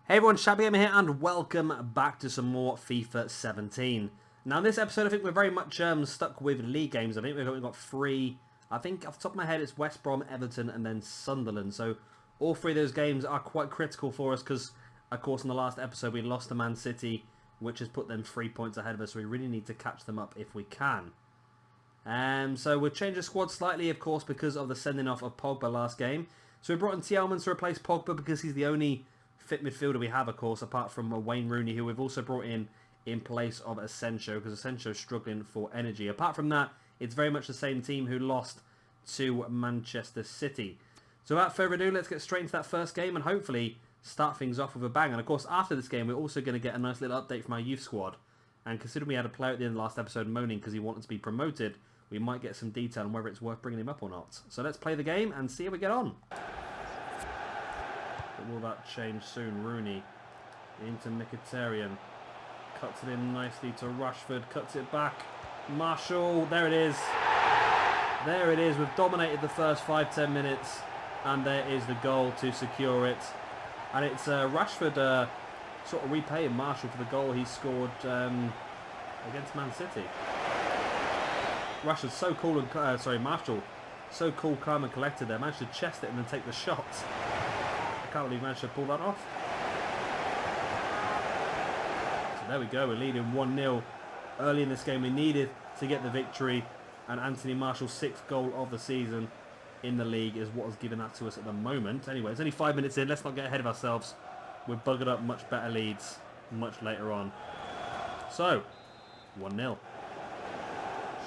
Hey everyone, Shabby Gamer here, and welcome back to some more FIFA 17. Now in this episode, I think we're very much stuck with league games. I think we've got three. I think off the top of my head, it's West Brom, Everton, and then Sunderland. So all three of those games are quite critical for us because, of course, in the last episode we lost to Man City, which has put them 3 points ahead of us. So we really need to catch them up if we can. So we'll change the squad slightly, of course, because of the sending off of Pogba last game. So we brought in Tielemans to replace Pogba because he's the only fit midfielder we have, of course, apart from Wayne Rooney, who we've also brought in place of Asensio, because Asensio's struggling for energy. Apart from that, it's very much the same team who lost to Manchester City. So without further ado, let's get straight into that first game and hopefully start things off with a bang. And of course, after this game, we're also going to get a nice little update from our youth squad. And considering we had a player at the end of the last episode moaning because he wanted to be promoted, we might get some detail on whether it's worth bringing him up or not. So let's play the game and see how we get on. But will that change soon? Rooney into Mkhitaryan. Cuts it in nicely to Rashford. Cuts it back. Marshall. There it is. There it is. We've dominated the first 5-10 minutes. And there is the goal to secure it. And it's Rashford sort of repaying Marshall for the goal he scored against Man City. Rashford's so cool and... Marshall. So cool, calm and collected there. Managed to chest it and then take the shot. I can't believe he managed to pull that off. So there we go, we're leading 1-0 early in this game. We needed to get the victory, and Anthony Marshall's 6th goal of the season in the league is what has given that to us at the moment. Anyway, it's only 5 minutes in, let's not get ahead of ourselves. We've buggered up much better leads much later on. So, 1-0.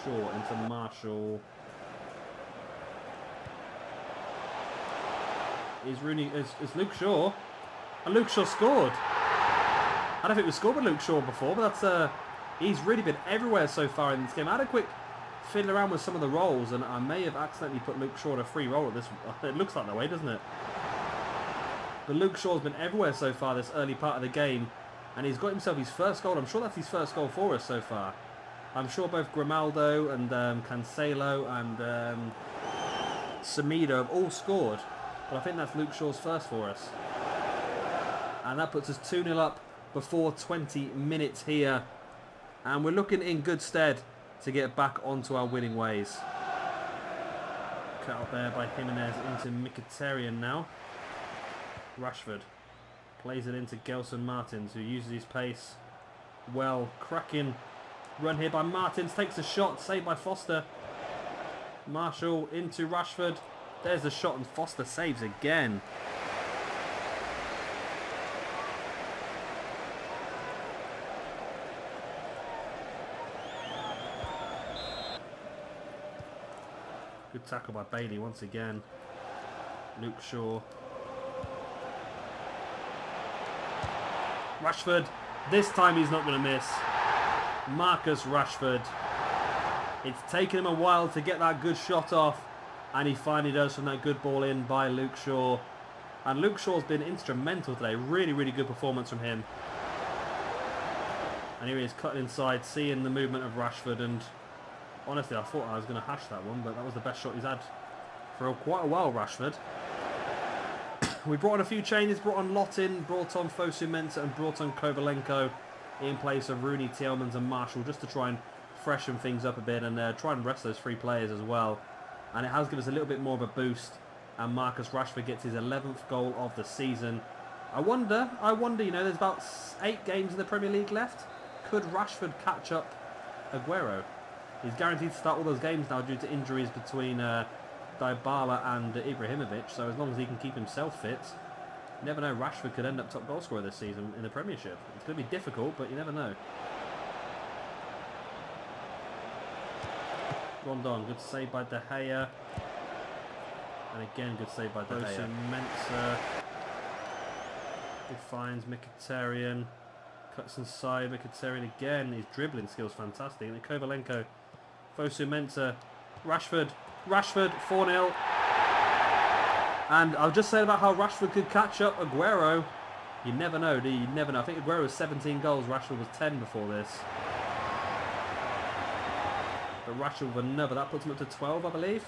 Shaw into Marshall. Is Luke Shaw, and Luke Shaw scored. I don't think we've scored with Luke Shaw before, but that's he's really been everywhere so far in this game. I had a quick fiddle around with some of the roles, and I may have accidentally put Luke Shaw in a free role at this. It looks like that way, doesn't it? But Luke Shaw's been everywhere so far this early part of the game, and he's got himself his first goal. I'm sure that's his first goal for us so far. I'm sure both Grimaldo and Cancelo and Semedo have all scored. But I think that's Luke Shaw's first for us. And that puts us 2-0 up before 20 minutes here. And we're looking in good stead to get back onto our winning ways. Cut out there by Jimenez into Mkhitaryan now. Rashford plays it into Gelson Martins, who uses his pace well. Cracking run here by Martins. Takes a shot, saved by Foster. Marshall into Rashford. There's the shot and Foster saves again. Good tackle by Bailey once again. Luke Shaw. Rashford. This time he's not going to miss. Marcus Rashford. It's taken him a while to get that good shot off. And he finally does from that good ball in by Luke Shaw. And Luke Shaw's been instrumental today. Really, really good performance from him. And here he is cutting inside, seeing the movement of Rashford. And honestly, I thought I was going to hash that one, but that was the best shot he's had for quite a while, Rashford. We brought on a few changes. Brought on Lotin, brought on Fosu Mensah, and brought on Kovalenko in place of Rooney, Tielemans and Marshall, just to try and freshen things up a bit and try and rest those 3 players as well. And it has given us a little bit more of a boost. And Marcus Rashford gets his 11th goal of the season. I wonder, you know, there's about 8 games in the Premier League left. Could Rashford catch up Aguero? He's guaranteed to start all those games now due to injuries between Dybala and Ibrahimovic. So as long as he can keep himself fit, you never know, Rashford could end up top goal scorer this season in the Premiership. It's going to be difficult, but you never know. Rondon, good save by De Gea. And again, good save by De Gea. Mensah. He finds Mkhitaryan. Cuts inside. Mkhitaryan again. His dribbling skills fantastic. And then Kovalenko. Fosu Mensah. Rashford. Rashford. 4-0. And I was just saying about how Rashford could catch up Aguero. You never know, do you? You never know. I think Aguero was 17 goals. Rashford was 10 before this. But Rashford with another. That puts him up to 12, I believe.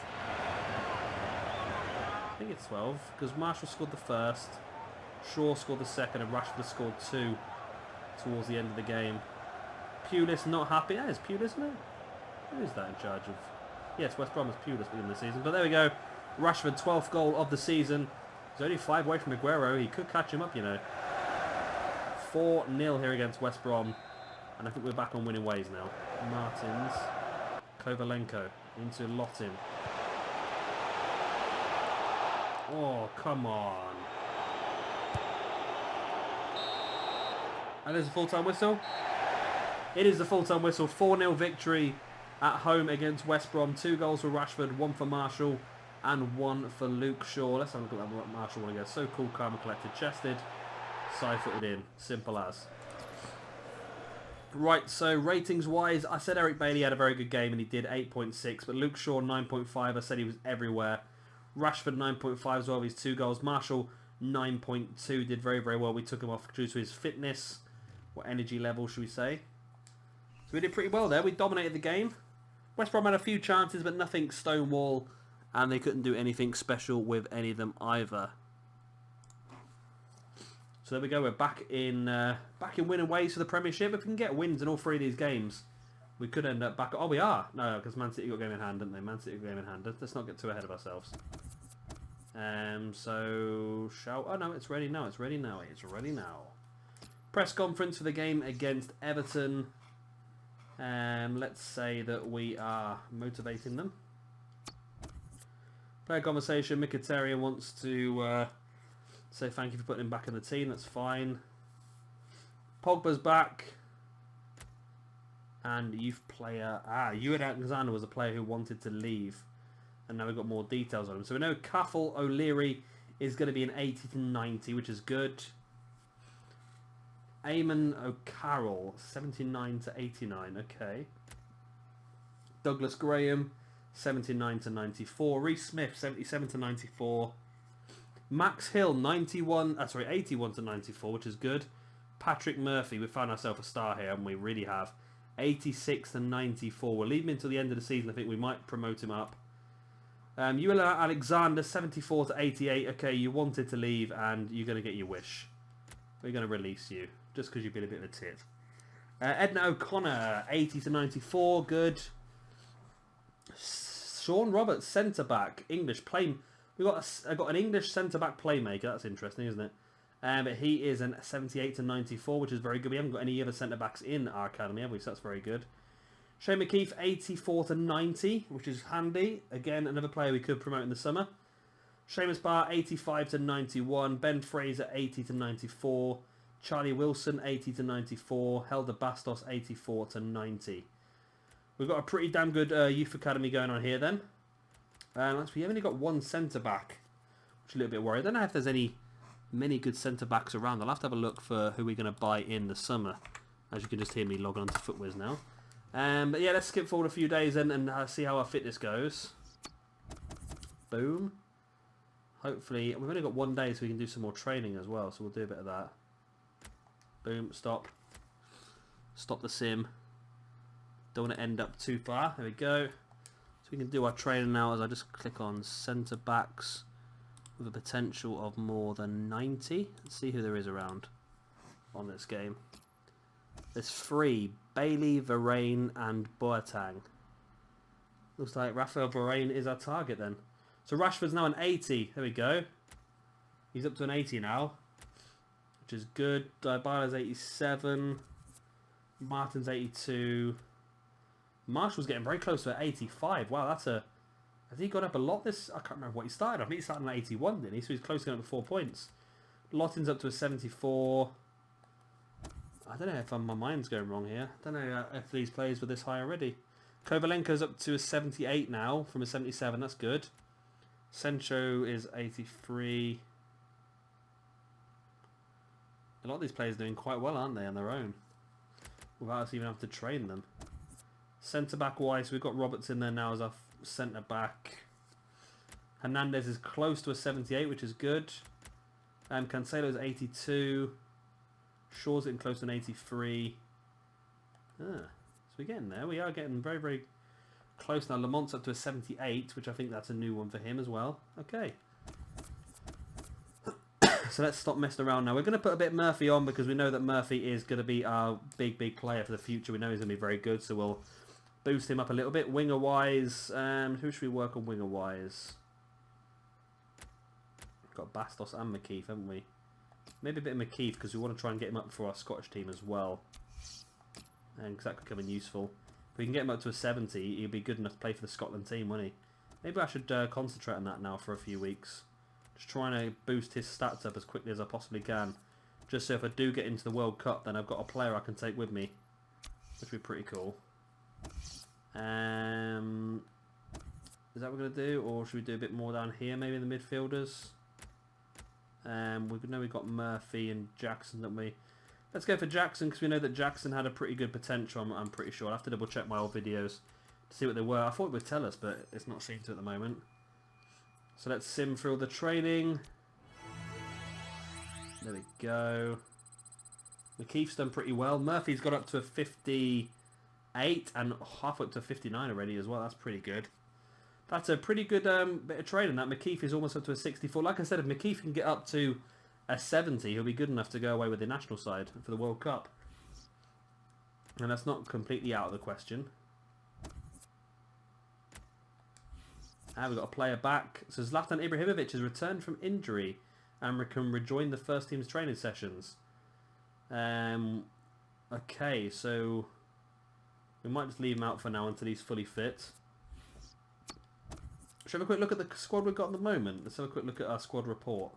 I think it's 12, because Marshall scored the first. Shaw scored the second and Rashford scored 2 towards the end of the game. Pulis not happy. Yeah, it's Pulis, isn't it? Who is that in charge of? Yes, West Brom is Pulis at the beginning of the season. But there we go. Rashford, 12th goal of the season. He's only 5 away from Aguero. He could catch him up, you know. 4-0 here against West Brom. And I think we're back on winning ways now. Martins. Kovalenko into Lottin. Oh, come on. And there's a full-time whistle. It is the full-time whistle. 4-0 victory at home against West Brom. 2 goals for Rashford, 1 for Marshall, and 1 for Luke Shaw. Let's have a look at that Marshall one again. So cool, calm and collected. Chested, side-footed in. Simple as. Right, so ratings-wise, I said Eric Bailey had a very good game and he did 8.6, but Luke Shaw 9.5. I said he was everywhere. Rashford 9.5 as well with his 2 goals. Marshall 9.2, did very, very well. We took him off due to his fitness, or energy level, should we say. So we did pretty well there. We dominated the game. West Brom had a few chances, but nothing stonewall, and they couldn't do anything special with any of them either. So there we go. We're back in winning ways for the Premiership. If we can get wins in all 3 of these games, we could end up back. Oh, we are. No, because Man City got a game in hand, didn't they? Man City got a game in hand. Let's not get too ahead of ourselves. So shall? Oh no, it's ready now. It's ready now. It's ready now. Press conference for the game against Everton. Let's say that we are motivating them. Player conversation. Mkhitaryan wants to say thank you for putting him back in the team. That's fine. Pogba's back. And youth player... Ewan Alexander was a player who wanted to leave. And now we've got more details on him. So we know Cathal O'Leary is going to be an 80 to 90, which is good. Eamon O'Carroll, 79 to 89. Okay. Douglas Graham, 79 to 94. Reece Smith, 77 to 94. Max Hill, 81 to 94, which is good. Patrick Murphy, we found ourselves a star here, and we really have. 86 to 94. We'll leave him until the end of the season. I think we might promote him up. Ewan Alexander, 74 to 88. Okay, you wanted to leave, and you're going to get your wish. We're going to release you, just because you've been a bit of a tit. Edna O'Connor, 80 to 94. Good. Sean Roberts, centre-back. English play. I got an English centre-back playmaker. That's interesting, isn't it? But he is a 78 to 94, which is very good. We haven't got any other centre-backs in our academy, have we? So that's very good. Shane McKeith, 84 to 90, which is handy. Again, another player we could promote in the summer. Seamus Barr, 85 to 91. Ben Fraser, 80 to 94. Charlie Wilson, 80 to 94. Helder Bastos, 84 to 90. We've got a pretty damn good youth academy going on here then. We've only got 1 centre-back, which is a little bit worried. I don't know if there's many good centre-backs around. I'll have to have a look for who we're going to buy in the summer. As you can just hear me log on to FootWiz now. But yeah, let's skip forward a few days and see how our fitness goes. Boom. Hopefully, we've only got 1 day so we can do some more training as well. So we'll do a bit of that. Boom, stop. Stop the sim. Don't want to end up too far. There we go. So we can do our training now as I just click on centre backs with a potential of more than 90. Let's see who there is around on this game. There's 3. Bailey, Varane and Boateng. Looks like Raphael Varane is our target then. So Rashford's now an 80. There we go. He's up to an 80 now, which is good. Dybala's 87. Martin's 82. Marshall's getting very close to 85. Wow, that's a... Has he gone up a lot this... I can't remember what he started. I think he started on 81, didn't he? So he's close to going up to 4 points. Lottin's up to a 74. I don't know if my mind's going wrong here. I don't know if these players were this high already. Kovalenko's up to a 78 now from a 77. That's good. Sencho is 83. A lot of these players are doing quite well, aren't they, on their own? Without us even having to train them. Centre-back wise, we've got Roberts in there now as our centre-back. Hernandez is close to a 78, which is good. Cancelo is 82. Shaw's getting close to an 83. So we're getting there. We are getting very, very close now. Lamont's up to a 78, which I think that's a new one for him as well. Okay. So let's stop messing around now. We're going to put a bit of Murphy on because we know that Murphy is going to be our big player for the future. We know he's going to be very good, so we'll boost him up a little bit. Winger-wise, who should we work on winger-wise? We've got Bastos and McKeith, haven't we? Maybe a bit of McKeith because we want to try and get him up for our Scottish team as well. And because that could come in useful. If we can get him up to a 70, he'll be good enough to play for the Scotland team, won't he? Maybe I should concentrate on that now for a few weeks. Just trying to boost his stats up as quickly as I possibly can. Just so if I do get into the World Cup, then I've got a player I can take with me. Which would be pretty cool. Is that what we're going to do? Or should we do a bit more down here, maybe in the midfielders? We know we've got Murphy and Jackson, don't we? Let's go for Jackson, because we know that Jackson had a pretty good potential, I'm pretty sure. I'll have to double check my old videos to see what they were. I thought it would tell us, but it's not seen to at the moment. So let's sim through all the training. There we go. McKeith's done pretty well. Murphy's got up to a 58 and halfway up to a 59 already as well. That's pretty good. That's a pretty good bit of training. That McKeith is almost up to a 64. Like I said, if McKeith can get up to a 70, he'll be good enough to go away with the national side for the World Cup. And that's not completely out of the question. And we've got a player back. So Zlatan Ibrahimovic has returned from injury and can rejoin the first team's training sessions. Okay, so we might just leave him out for now until he's fully fit. Should we have a quick look at the squad we've got at the moment? Let's have a quick look at our squad report.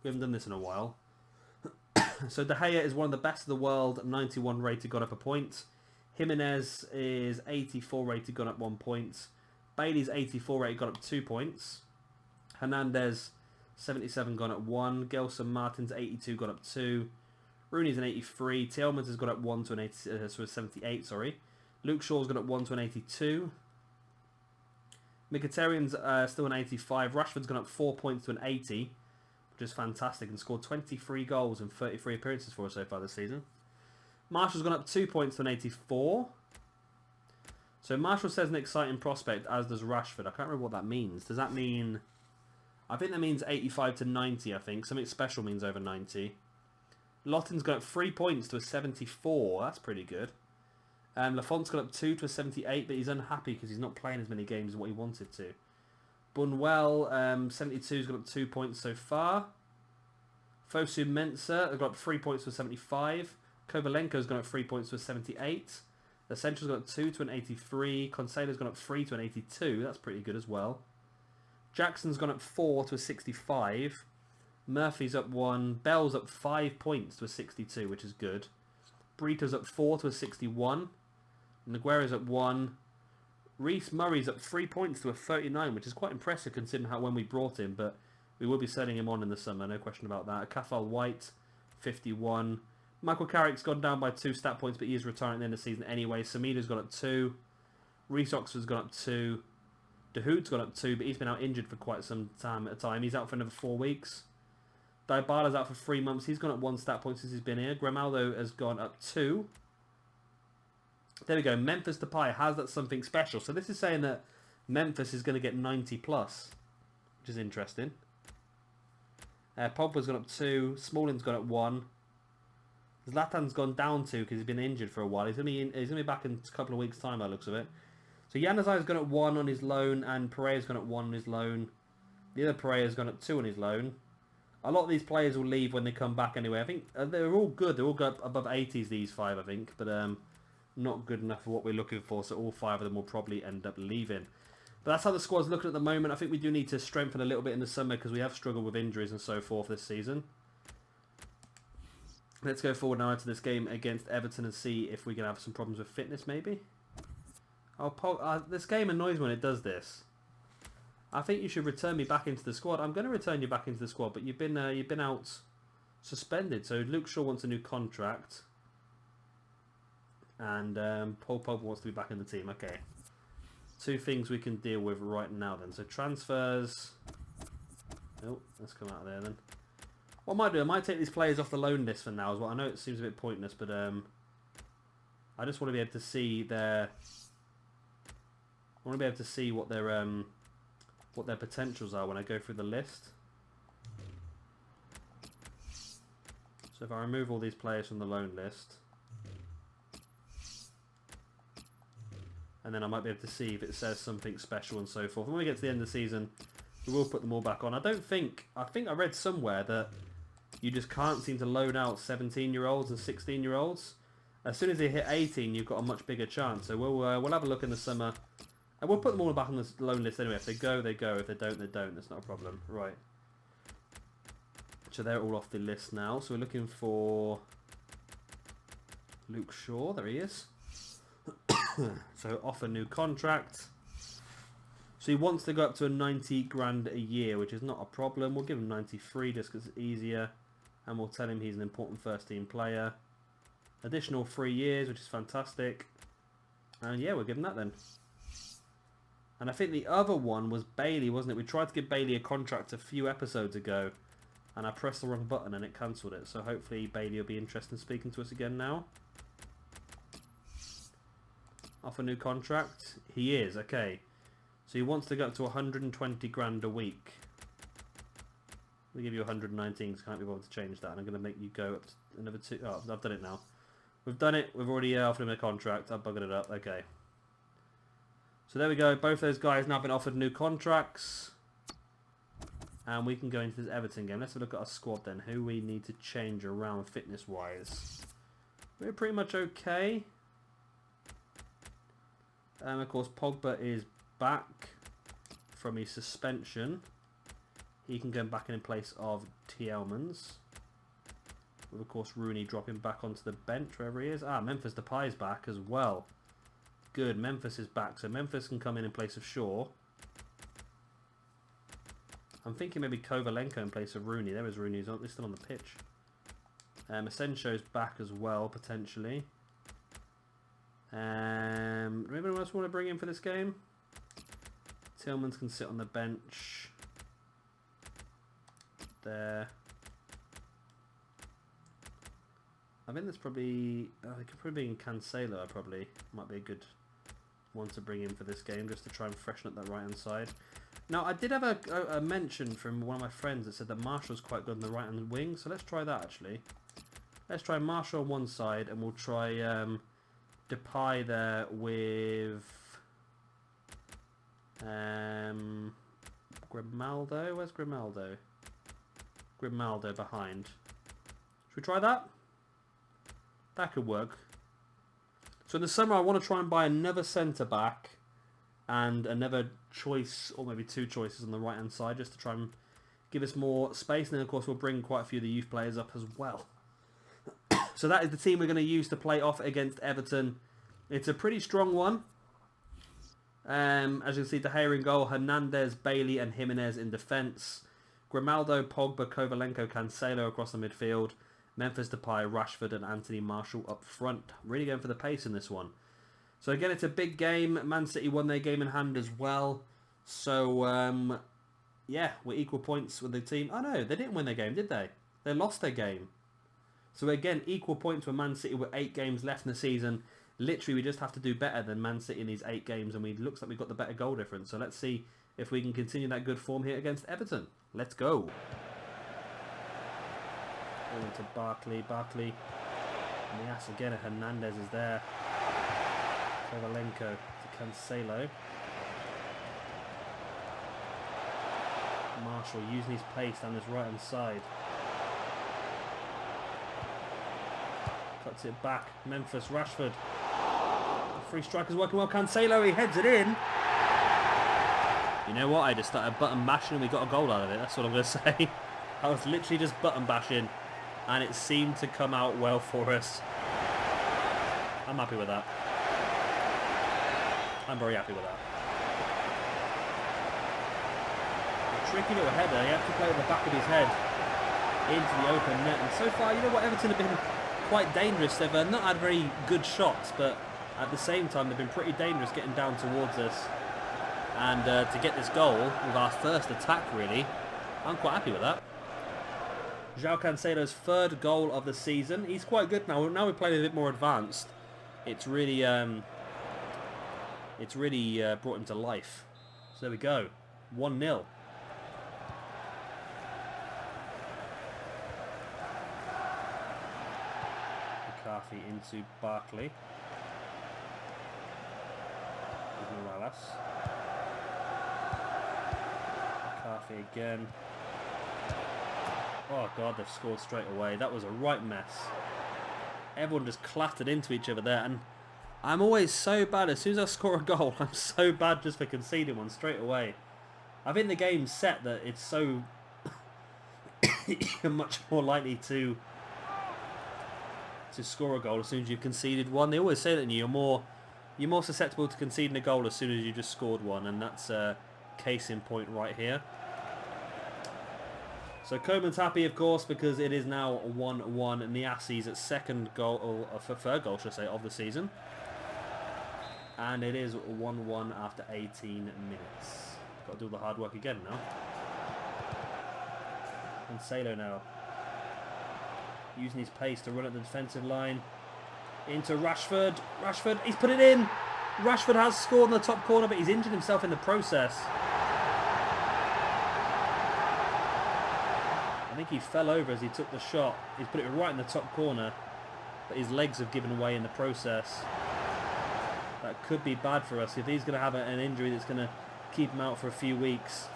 We haven't done this in a while. So De Gea is one of the best of the world, 91 rated, got up a point. Jimenez is 84 rated, got up 1 point. Bailey's 84 rated, got up 2 points. Hernandez, 77, gone up 1. Gelson Martin's 82, got up 2. Rooney's an 83. Tielemans has got up 1 to an 80, so a 78, sorry. Luke Shaw's got up 1 to an 82. Mkhitaryan's still an 85. Rashford's gone up 4 points to an 80, which is fantastic, and scored 23 goals in 33 appearances for us so far this season. Marshall's gone up 2 points to an 84. So Marshall says an exciting prospect, as does Rashford. I can't remember what that means. Does that mean... I think that means 85 to 90, I think. Something special means over 90. Lottin's got up 3 points to a 74. That's pretty good. Lafont's got up 2 to a 78, but he's unhappy because he's not playing as many games as what he wanted to. Bunwell, 72's got up 2 points so far. Fosu Mensah has got up 3 points to a 75. Kovalenko's got up 3 points to a 78. Essential's got up 2 to an 83. Conselo's got up 3 to an 82. That's pretty good as well. Jackson's gone up 4 to a 65. Murphy's up 1. Bell's up 5 points to a 62, which is good. Brito's up 4 to a 61. Naguero's up 1. Reece Murray's up 3 points to a 39, which is quite impressive considering how when we brought him, but we will be selling him on in the summer, no question about that. Kafal White, 51. Michael Carrick's gone down by 2 stat points, but he is retiring at the end of the season anyway. Semedo's gone up 2. Reece Oxford's gone up 2. Dahoud's gone up 2, but he's been out injured for quite some time at a time. He's out for another 4 weeks. Dybala's out for 3 months. He's gone up 1 stat point since he's been here. Grimaldo has gone up 2. There we go. Memphis Depay has that something special. So this is saying that Memphis is going to get 90 plus, which is interesting. Pogba's gone up 2. Smalling's gone up 1. Zlatan's gone down 2 because he's been injured for a while. He's going to be back in a couple of weeks' time by the looks of it. So Januzaj's gone up 1 on his loan, and Pereira's gone up 1 on his loan. The other Pereira's gone up 2 on his loan. A lot of these players will leave when they come back anyway. I think they're all good. They're all got above 80s, these 5, I think. But not good enough for what we're looking for. So all 5 of them will probably end up leaving. But that's how the squad's looking at the moment. I think we do need to strengthen a little bit in the summer because we have struggled with injuries and so forth this season. Let's go forward now into this game against Everton and see if we can have some problems with fitness maybe. This game annoys me when it does this. I think you should return me back into the squad. I'm going to return you back into the squad, but you've been out suspended. So Luke Shaw wants a new contract, and Paul Pogba wants to be back in the team. Okay, 2 things we can deal with right now then. So transfers. Oh, let's come out of there then. What I might do, I might take these players off the loan list for now as well. I know it seems a bit pointless, but I just want to be able to see their. I want to be able to see what their potentials are when I go through the list. So if I remove all these players from the loan list, and then I might be able to see if it says something special and so forth. And when we get to the end of the season, we will put them all back on. I think I read somewhere that you just can't seem to loan out 17-year-olds and 16-year-olds. As soon as they hit 18, you've got a much bigger chance. So we'll have a look in the summer. And we'll put them all back on the loan list anyway. If they go, they go. If they don't, they don't. That's not a problem. Right. So they're all off the list now. So we're looking for Luke Shaw. There he is. So offer new contract. So he wants to go up to a 90 grand a year, which is not a problem. We'll give him 93 just because it's easier. And we'll tell him he's an important first team player. Additional 3 years, which is fantastic. And yeah, we'll give him that then. And I think the other one was Bailey, wasn't it? We tried to give Bailey a contract a few episodes ago. And I pressed the wrong button and it cancelled it. So hopefully Bailey will be interested in speaking to us again now. Offer new contract. He is, okay. So he wants to go up to 120 grand a week. We'll give you 119 because I can't be bothered to change that. And I'm going to make you go up to another 2. Oh, I've done it now. We've done it. We've already offered him a contract. I've buggered it up. Okay. So there we go. Both those guys now been offered new contracts. And we can go into this Everton game. Let's have a look at our squad then. Who we need to change around fitness-wise. We're pretty much okay. Of course, Pogba is back from his suspension. He can go back in place of Tielemans. With, of course, Rooney dropping back onto the bench wherever he is. Memphis Depay's back as well. Good, Memphis is back. So Memphis can come in place of Shaw. I'm thinking maybe Kovalenko in place of Rooney. There is Rooney. He's still on the pitch. Asensio's back as well, potentially. Anyone else want to bring in for this game? Tillmans can sit on the bench. There. I think there's probably... they could probably bring in Cancelo, probably. Might be a good one to bring in for this game, just to try and freshen up that right-hand side. Now, I did have a mention from one of my friends that said that Marshall's quite good on the right-hand wing, so let's try that, actually. Let's try Marshall on one side, and we'll try Depay there with Grimaldo. Where's Grimaldo? Grimaldo behind. Should we try that? That could work. So in the summer, I want to try and buy another centre-back and another choice, or maybe 2 choices on the right-hand side, just to try and give us more space. And then, of course, we'll bring quite a few of the youth players up as well. So that is the team we're going to use to play off against Everton. It's a pretty strong one. As you can see, De Gea in goal, Hernandez, Bailey and Jimenez in defence. Grimaldo, Pogba, Kovalenko, Cancelo across the midfield. Memphis Depay, Rashford and Anthony Marshall up front. Really going for the pace in this one. So again, it's a big game. Man City won their game in hand as well. So, yeah, we're equal points with the team. Oh no, they didn't win their game, did they? They lost their game. So again, equal points with Man City with 8 games left in the season. Literally, we just have to do better than Man City in these 8 games, and it looks like we've got the better goal difference. So let's see if we can continue that good form here against Everton. Let's go. To Barkley. And the ass again. Hernandez is there. Kovalenko to Cancelo. Marshall using his pace down his right hand side. Cuts it back. Memphis, Rashford. The free striker's working well. Cancelo, he heads it in. You know what? I just started button bashing and we got a goal out of it. That's what I'm going to say. I was literally just button bashing and it seemed to come out well for us. I'm happy with that. I'm very happy with that. A tricky little header. He had to play at the back of his head into the open net. And so far, you know what? Everton have been quite dangerous. They've not had very good shots, but at the same time, they've been pretty dangerous getting down towards us. And to get this goal with our first attack, really, I'm quite happy with that. João Cancelo's 3rd goal of the season. He's quite good now. Now we're playing a bit more advanced. It's really brought him to life. So there we go. 1-0. McCarthy into Barkley. With Morales. McCarthy again. Oh god, they've scored straight away. That was a right mess. Everyone just clattered into each other there, and I'm always so bad. As soon as I score a goal, I'm so bad just for conceding one straight away. I think the game's set that it's so you're much more likely to score a goal as soon as you've conceded one. They always say that you're more susceptible to conceding a goal as soon as you just scored one, and that's a case in point right here. So Coleman's happy, of course, because it is now 1-1, and Niasi's second goal, or third goal, should I say, of the season. And it is 1-1 after 18 minutes. Got to do all the hard work again now. Cancelo now. Using his pace to run at the defensive line. Into Rashford. Rashford, he's put it in. Rashford has scored in the top corner, but he's injured himself in the process. I think he fell over as he took the shot. He's put it right in the top corner, but his legs have given way in the process. That could be bad for us if he's going to have an injury that's going to keep him out for a few weeks.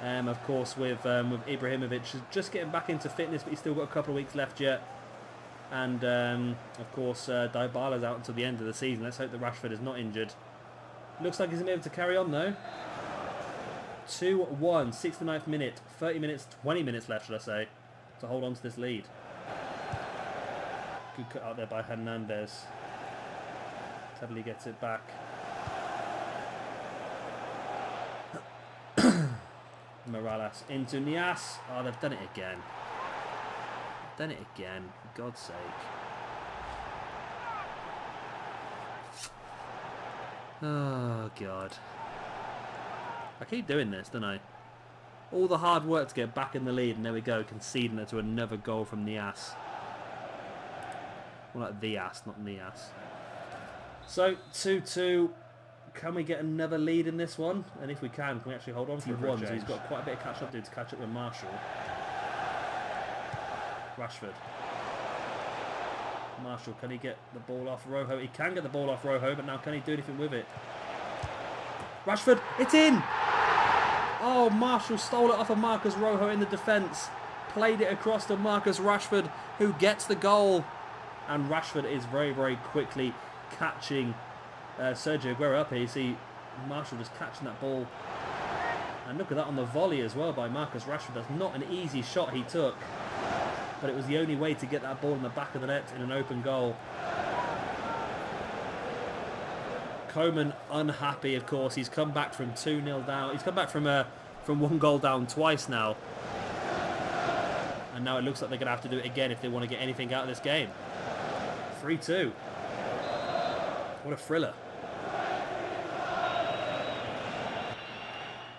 Of course, with Ibrahimovic just getting back into fitness, but he's still got a couple of weeks left yet. And of course, Dybala's out until the end of the season. Let's hope that Rashford is not injured. Looks like he's going to be able to carry on though. 2-1, 69th minute, 30 minutes, 20 minutes left, should I say, to hold on to this lead. Good cut out there by Hernandez. Tebily gets it back. Morales into Nias. Oh, they've done it again. Done it again, for God's sake. Oh, God. I keep doing this, don't I? All the hard work to get back in the lead, and there we go, conceding it to another goal from Nias. Well, like the ass, not Nias. So, 2-2. Can we get another lead in this one? And if we can we actually hold on for one? So he's got quite a bit of catch up to do to catch up with Marshall. Rashford. Marshall, can he get the ball off Rojo? He can get the ball off Rojo, but now can he do anything with it? Rashford, it's in! Oh, Marshall stole it off of Marcus Rojo in the defence. Played it across to Marcus Rashford, who gets the goal. And Rashford is very, very quickly catching Sergio Aguero up here. You see Marshall just catching that ball. And look at that on the volley as well by Marcus Rashford. That's not an easy shot he took. But it was the only way to get that ball in the back of the net in an open goal. Coman unhappy, of course. He's come back from 2-0 down. He's come back from 1 goal down twice now. And now it looks like they're going to have to do it again if they want to get anything out of this game. 3-2. What a thriller.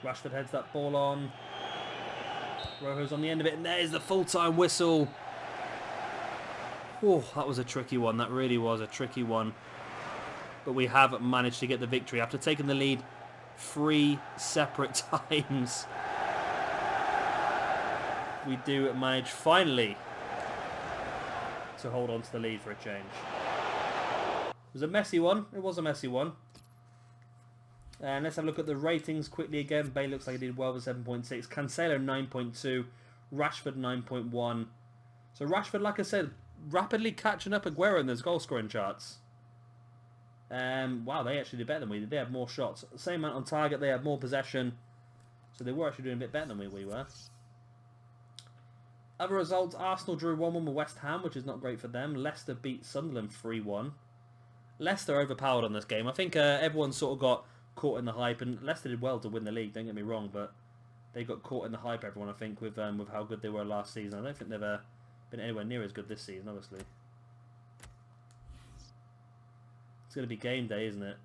Rashford heads that ball on. Rojo's on the end of it, and there's the full-time whistle. Oh, that was a tricky one. That really was a tricky one. But we have managed to get the victory after taking the lead 3 separate times. We do manage finally to hold on to the lead for a change. It was a messy one. It was a messy one. And let's have a look at the ratings quickly again. Bale looks like he did well with 7.6. Cancelo 9.2. Rashford 9.1. So Rashford, like I said, rapidly catching up Aguero in those goal scoring charts. Wow, they actually did better than we did. They had more shots. Same amount on target. They had more possession. So they were actually doing a bit better than we were. Other results, Arsenal drew 1-1 with West Ham, which is not great for them. Leicester beat Sunderland 3-1. Leicester overpowered on this game. I think everyone sort of got caught in the hype, and Leicester did well to win the league, don't get me wrong, but they got caught in the hype, everyone, I think, with how good they were last season. I don't think they've been anywhere near as good this season, obviously. It's going to be game day, isn't it?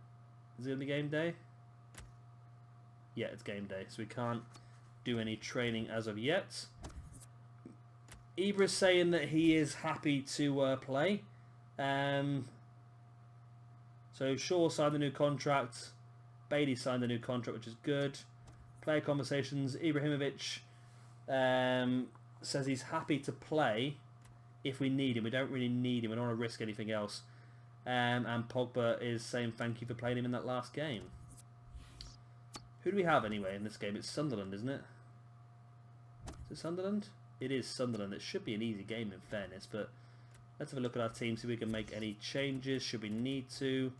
Is it going to be game day? Yeah, it's game day, so we can't do any training as of yet. Ibra's saying that he is happy to play. So Shaw signed the new contract. Bailey signed the new contract, which is good. Player conversations. Ibrahimovic says he's happy to play if we need him. We don't really need him. We don't want to risk anything else. And Pogba is saying thank you for playing him in that last game. Who do we have anyway in this game? It's Sunderland, isn't it? Is it Sunderland? It is Sunderland. It should be an easy game in fairness, but let's have a look at our team, see if we can make any changes, should we need to.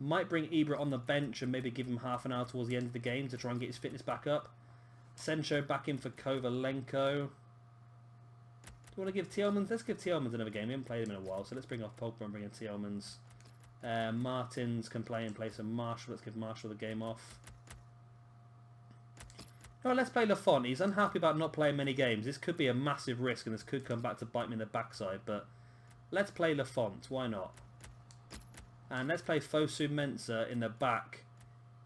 Might bring Ibra on the bench and maybe give him half an hour towards the end of the game to try and get his fitness back up. Sancho back in for Kovalenko. Do you want to give Tielemans? Let's give Tielemans another game. We haven't played him in a while, so let's bring off Pogba and bring in Tielemans. Martins can play in place of Marshall. Let's give Marshall the game off. Alright, let's play Lafont. He's unhappy about not playing many games. This could be a massive risk and this could come back to bite me in the backside, but let's play Lafont. Why not? And let's play Fosu Mensah in the back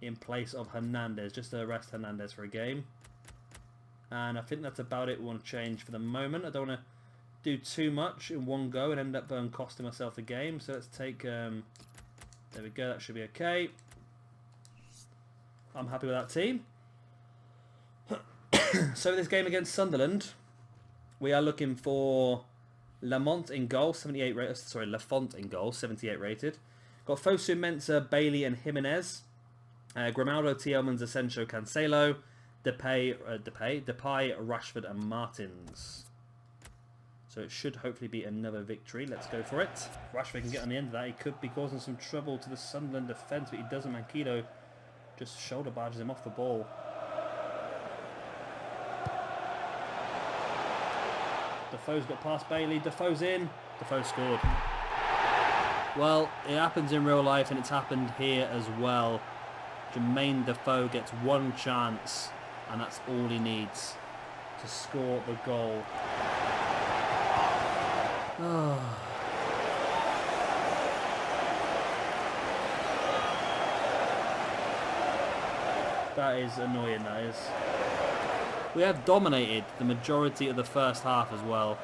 in place of Hernandez, just to arrest Hernandez for a game. And I think that's about it we want to change for the moment. I don't want to do too much in one go and end up costing myself the game. So let's take... there we go, that should be okay. I'm happy with that team. So this game against Sunderland, we are looking for Lafont in goal, 78 rated. Sorry, Lafont in goal, 78 rated. Got Fosu Mensah, Bailey, and Jimenez. Grimaldo, Tielemans, Asensio, Cancelo, Depay, Rashford, and Martins. So it should hopefully be another victory. Let's go for it. Rashford can get on the end of that. He could be causing some trouble to the Sunderland defence, but he doesn't. Manquillo just shoulder barges him off the ball. Defoe's got past Bailey. Defoe's in. Defoe scored. Well, it happens in real life and it's happened here as well. Jermaine Defoe gets one chance and that's all he needs to score the goal. Oh. That is annoying, that is. We have dominated the majority of the first half as well.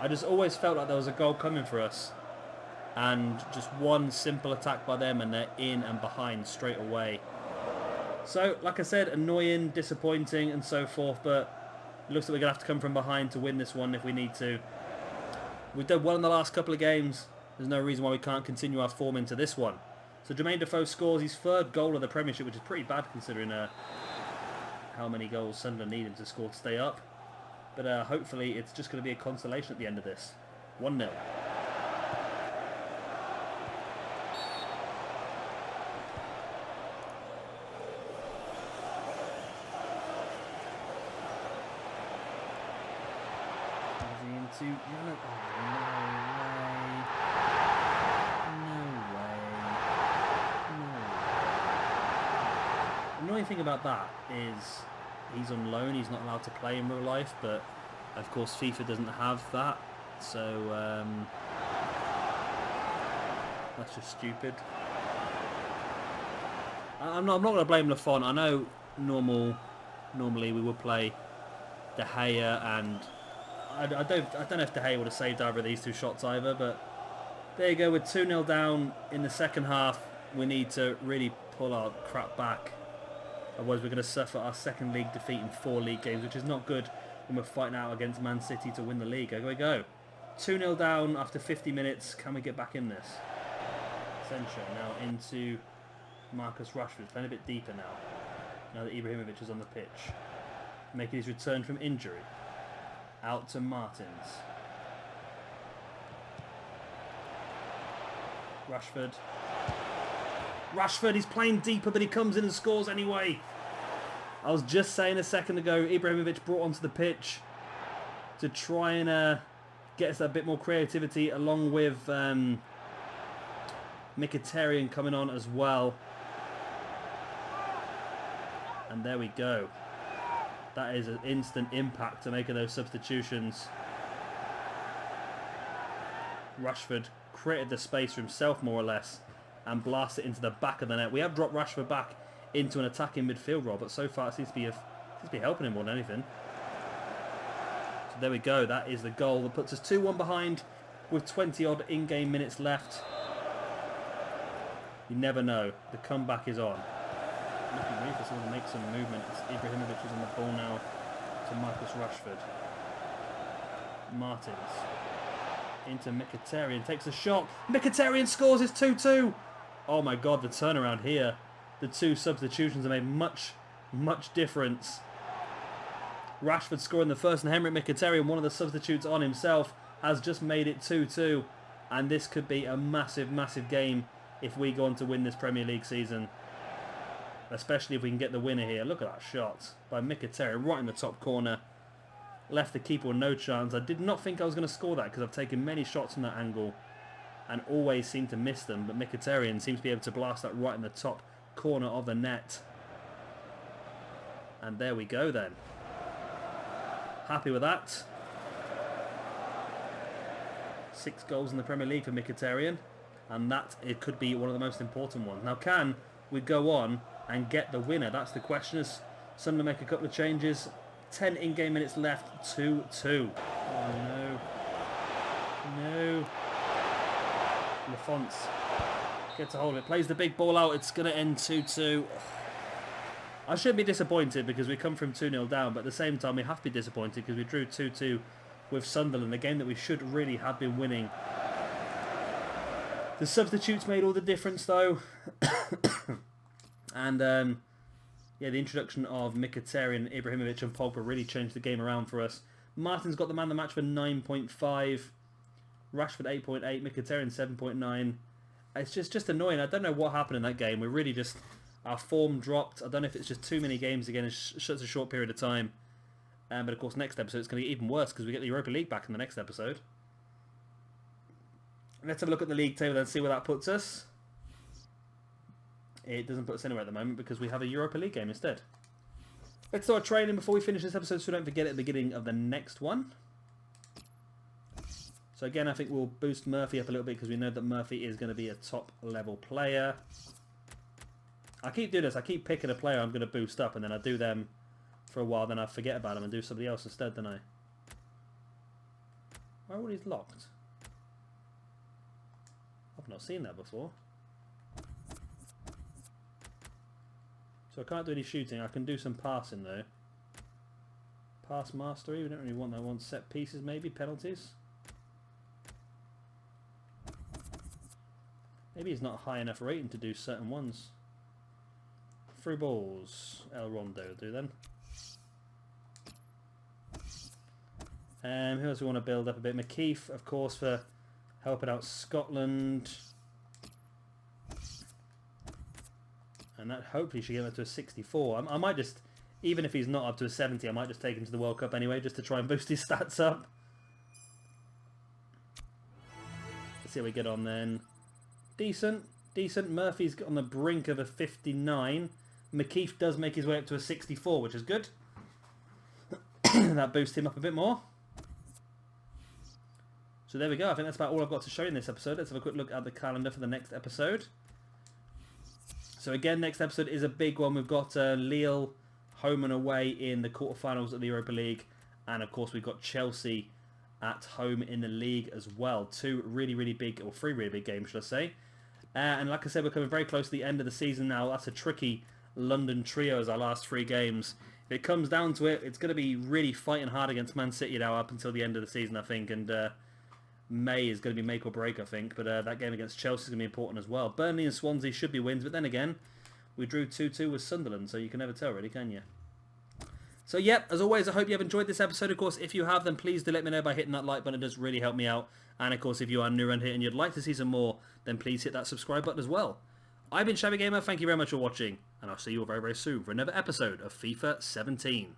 I just always felt like there was a goal coming for us. And just one simple attack by them and they're in and behind straight away. So, like I said, annoying, disappointing and so forth, but it looks like we're going to have to come from behind to win this one if we need to. We've done well in the last couple of games. There's no reason why we can't continue our form into this one. So Jermaine Defoe scores his third goal of the Premiership, which is pretty bad considering how many goals Sunderland need him to score to stay up. But hopefully it's just going to be a consolation at the end of this. 1-0. Into yellow. The annoying thing about that is he's on loan, he's not allowed to play in real life, but of course FIFA doesn't have that, so that's just stupid. I'm not going to blame Lafont. I know normally we would play De Gea, and I don't know if De Gea would have saved either of these two shots either, but there you go, we're 2-0 down in the second half. We need to really pull our crap back. Otherwise we're going to suffer our second league defeat in 4 league games, which is not good when we're fighting out against Man City to win the league. Here we go. 2-0 down after 50 minutes. Can we get back in this? Sancho now into Marcus Rashford. Playing a bit deeper now that Ibrahimovic is on the pitch. Making his return from injury. Out to Martins. Rashford, he's playing deeper, but he comes in and scores anyway. I was just saying a second ago, Ibrahimovic brought onto the pitch to try and get us a bit more creativity, along with Mkhitaryan coming on as well. And there we go. That is an instant impact to making those substitutions. Rashford created the space for himself, more or less, and blast it into the back of the net. We have dropped Rashford back into an attacking midfield role, but so far it seems to be helping him more than anything. So there we go. That is the goal that puts us 2-1 behind with 20-odd in-game minutes left. You never know. The comeback is on. Looking ready for someone to make some movement. Ibrahimovic is on the ball now to Marcus Rashford. Martins. Into Mkhitaryan. Takes a shot. Mkhitaryan scores his 2-2. Oh my god, the turnaround here. The two substitutions have made much difference. Rashford scoring the first, and Henrik Mkhitaryan, one of the substitutes on himself, has just made it 2-2. And this could be a massive game if we go on to win this Premier League season. Especially if we can get the winner here. Look at that shot by Mkhitaryan right in the top corner. Left the keeper with no chance. I did not think I was going to score that because I've taken many shots from that angle and always seem to miss them. But Mkhitaryan seems to be able to blast that right in the top corner of the net. And there we go then. Happy with that. 6 goals in the Premier League for Mkhitaryan. And that, it could be one of the most important ones. Now, can we go on and get the winner? That's the question. As Sunderland make a couple of changes. 10 in-game minutes left. 2-2. Oh, no. No. Lafont gets a hold of it. Plays the big ball out. It's going to end 2-2. I shouldn't be disappointed because we come from 2-0 down. But at the same time, we have to be disappointed because we drew 2-2 with Sunderland. A game that we should really have been winning. The substitutes made all the difference, though. And, yeah, the introduction of Mkhitaryan, Ibrahimovic and Pogba really changed the game around for us. Martin's got the man of the match for 9.5. Rashford 8.8. Mkhitaryan 7.9. It's just annoying. I don't know what happened in that game. We really just... Our form dropped. I don't know if it's just too many games again in such a short period of time. But, of course, next episode it's going to get even worse because we get the Europa League back in the next episode. Let's have a look at the league table and see where that puts us. It doesn't put us anywhere at the moment because we have a Europa League game instead. Let's start training before we finish this episode so we don't forget at the beginning of the next one. So again, I think we'll boost Murphy up a little bit because we know that Murphy is going to be a top level player. I keep doing this. I keep picking a player I'm going to boost up and then I do them for a while. Then I forget about them and do somebody else instead, don't I? Why are all these locked? I've not seen that before. So I can't do any shooting. I can do some passing though. Pass mastery. We don't really want that. We want set pieces maybe. Penalties. Maybe he's not high enough rating to do certain ones. Through balls. El Rondo will do then. Who else we want to build up a bit? McKeith, of course, for helping out Scotland. And that hopefully should get him up to a 64. I might just, even if he's not up to a 70, I might just take him to the World Cup anyway, just to try and boost his stats up. Let's see how we get on then. Decent. Murphy's on the brink of a 59. McKeith does make his way up to a 64, which is good. That boosts him up a bit more. So there we go. I think that's about all I've got to show you in this episode. Let's have a quick look at the calendar for the next episode. So again, next episode is a big one. We've got Lille home and away in the quarterfinals of the Europa League. And of course, we've got Chelsea at home in the league as well. 2 really big, or 3 really big games, should I say. And like I said, we're coming very close to the end of the season now. That's a tricky London trio as our last 3 games. If it comes down to it, it's going to be really fighting hard against Man City now up until the end of the season, I think. And May is going to be make or break, I think. But that game against Chelsea is going to be important as well. Burnley and Swansea should be wins. But then again, we drew 2-2 with Sunderland. So you can never tell, really, can you? So, yep, as always, I hope you have enjoyed this episode. Of course, if you have, then please do let me know by hitting that like button. It does really help me out. And, of course, if you are new around here and you'd like to see some more, then please hit that subscribe button as well. I've been Shabby Gamer. Thank you very much for watching. And I'll see you all very soon for another episode of FIFA 17.